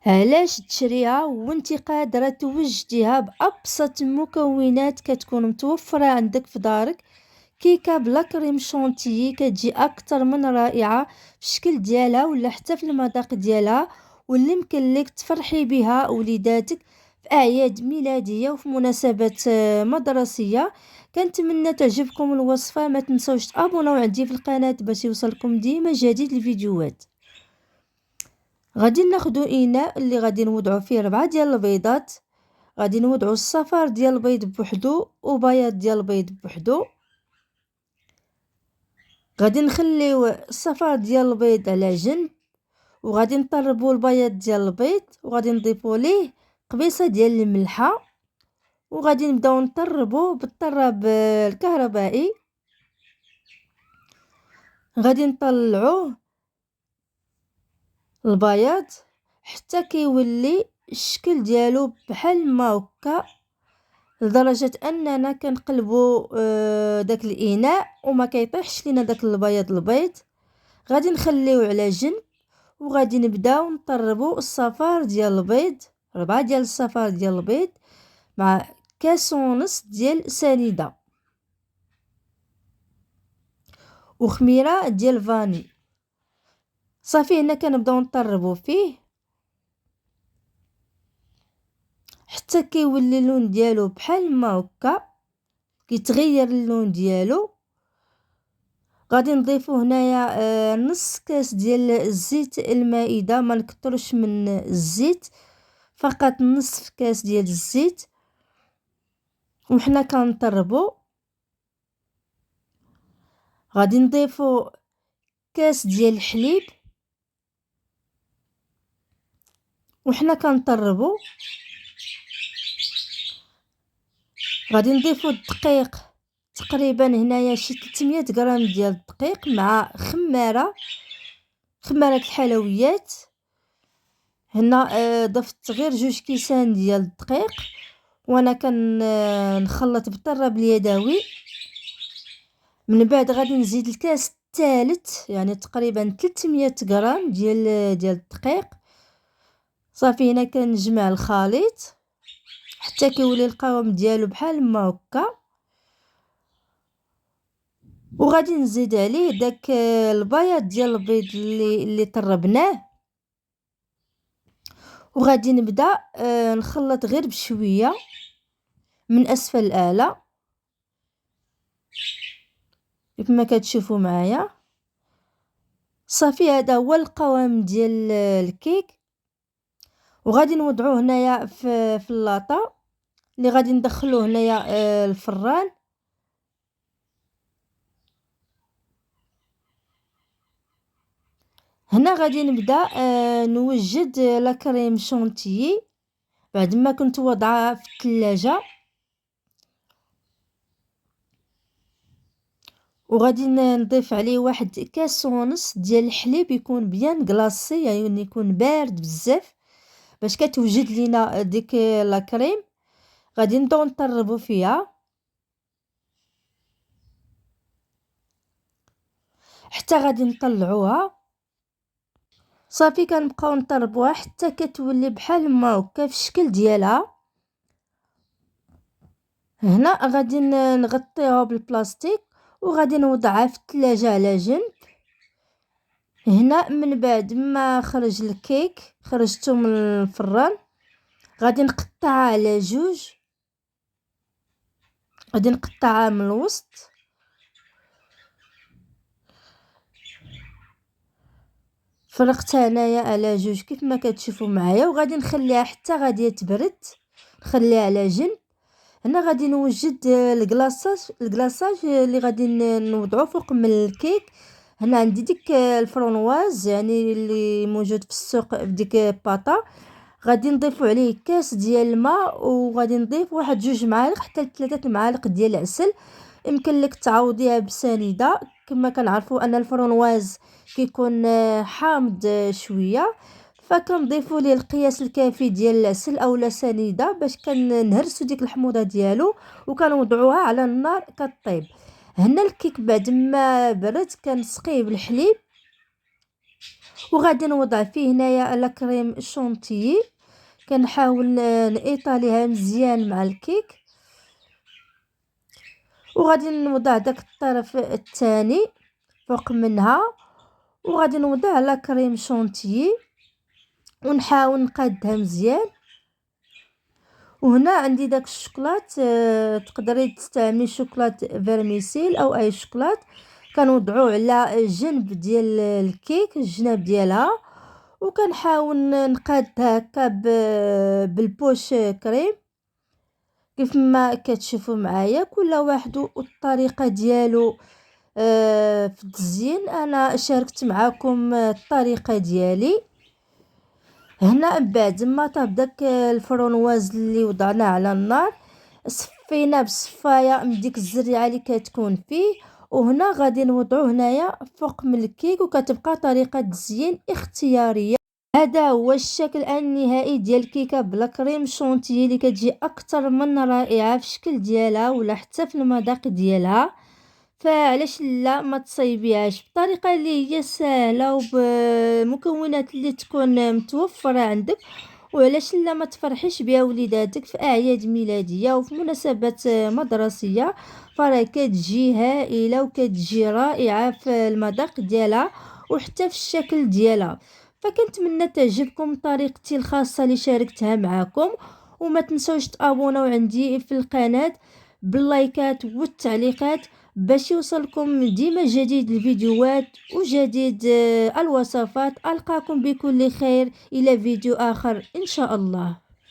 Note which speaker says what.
Speaker 1: علاش تشريها وانت قادرة توجديها بأبسط المكونات كتكون متوفرة عندك في دارك. كيكة بلا كريم شونتيي كتجي اكتر من رائعة في الشكل ديالها ولا حتى في المذاق ديالها، واللي يمكن لك تفرحي بها وليداتك في اعياد ميلادية وفي مناسبات مدرسية. كنتمنى تعجبكم الوصفة. ما تنسوش تابوناو عندي في القناة باش يوصلكم ديما جديد الفيديوهات. غادي ناخدو اناء اللي غادي نوضعو فيه 4 ديال البيضات. غادي نوضعو الصفار ديال البيض بوحدو وبياض ديال البيض بوحدو. غادي نخليو الصفار ديال البيض على جنب، وغادي نطربو البياض ديال البيض، وغادي نضيفو ليه قبيصه ديال الملحه، وغادي نبداو نطربو بالطراب الكهربائي. غادي نطلعوه البياض حتى كيولي الشكل ديالو بحال ما هكا، لدرجه اننا كنقلبو داك الاناء وما كيطيحش لينا داك البيض. غادي نخليوه على جنب، وغادي نبداو نطربو الصفار ديال البيض، 4 ديال الصفار ديال البيض مع كاس ونص ديال سنيده وخميره ديال فاني. صافي هنا كنبداو نطربو فيه حتى كيولي اللون ديالو بحال ما هكا، كيتغير اللون ديالو. غادي نضيفو هنايا نص كاس ديال الزيت المائده، ما نكثرش من الزيت، فقط نصف كاس ديال الزيت وحنا كنطربو. غادي نضيفو كاس ديال الحليب وحنا كنطربو. غادي نضيفو الدقيق، تقريبا هنايا شي 300 غرام ديال الدقيق مع خمارة الحلويات. هنا ضفت غير 2 كيسان ديال الدقيق، وانا نخلط بالطراب اليدوي. من بعد غادي نزيد الكاس الثالث، يعني تقريبا 300 غرام ديال الدقيق. صافي هنا كنجمع الخليط حتى كيولي القوام ديالو بحال ما هكا، وغادي نزيد عليه داك البياض ديال البيض اللي طربناه، وغادي نبدا نخلط غير بشويه من اسفل الاعلى كما كتشوفوا معايا. صافي هذا هو القوام ديال الكيك. وغادي نوضعوه هنايا في اللاطه اللي غادي ندخلوه هنايا الفران. هنا غادي نبدا نوجد لا كريم شونتيي بعد ما كنت وضعها في الثلاجه، وغادي نضيف عليه 1 كاس ونص ديال الحليب يكون بيان كلاصي، يعني يكون بارد بزاف باش كتوجد لينا ديك لا كريم. غادي نبداو نطربوا فيها حتى غادي نطلعوها. صافي كنبقاو نطربوها حتى كتولي بحال ما هكا في الشكل ديالها. هنا غادي نغطيها بالبلاستيك وغادي نوضعها في الثلاجه على جنب. هنا من بعد ما خرج الكيك خرجته من الفران، غادي نقطعها على 2، غادي نقطعها من الوسط. فرقتها انايا على 2 كيف ما كتشوفوا معايا، وغادي نخليها حتى غادي تبرد، نخليها على جنب. هنا غادي نوجد الكلاصاج اللي غادي نوضعه فوق من الكيك. هنا عندي ديك الفرونواز يعني اللي موجود في السوق بديك باطا. غادي نضيفوا عليه كاس ديال الماء، وغادي نضيف 1 معالق حتى 3 معالق ديال العسل. يمكن لك تعوضيها بسنيده، كما كنعرفوا ان الفرونواز كيكون حامض شويه، فكنضيفوا ليه القياس الكافي ديال العسل اولا سنيده باش كنهرسوا ديك الحموضه ديالو وكنوضعوها على النار كطيب. هنا الكيك بعد ما برد كنسقيه بالحليب وغادي نوضع فيه هنايا لا كريم شونتيي، كنحاول نايطاليها مزيان مع الكيك. وغادي نوضع داك الطرف الثاني فوق منها، وغادي نوضع لا كريم شونتيي ونحاول نقادها مزيان. وهنا عندي داك الشوكولات، تقدري تستعملي شوكولات فيرميسيل او اي شوكولات، كنوضعوه على جنب ديال الكيك، الجناب ديالها، وكنحاول نقادها هكا بالبوش كريم كيف ما كتشوفوا معايا. كل واحد والطريقه ديالو في التزيين. انا شاركت معكم الطريقه ديالي. هنا بعد ما طاب داك الفرونواز اللي وضعناه على النار، صفينا بصفايه من ديك الزريعه اللي كتكون فيه، وهنا غادي نوضعوه هنايا فوق من الكيك، وكتبقى طريقه تزيين اختياريه. هذا هو الشكل النهائي ديال الكيكه بلا كريم شونتيي اللي كتجي اكثر من رائعه في الشكل ديالها ولا حتى في المذاق ديالها. فعلاش لا ما تصايبيهاش بطريقه اللي هي سهله وبمكونات اللي تكون متوفره عندك، وعلاش لا ما تفرحيش بها وليداتك في اعياد ميلاديه وفي مناسبات مدرسيه. فراه كتجي هائله وكتجي رائعه في المذاق ديالها وحتى في الشكل ديالها. فكنتمنى تعجبكم طريقتي الخاصه اللي شاركتها معكم، وما تنسوش تابوناو عندي في القناه باللايكات والتعليقات باش يوصلكم ديما جديد الفيديوهات وجديد الوصفات. ألقاكم بكل خير إلى فيديو آخر إن شاء الله.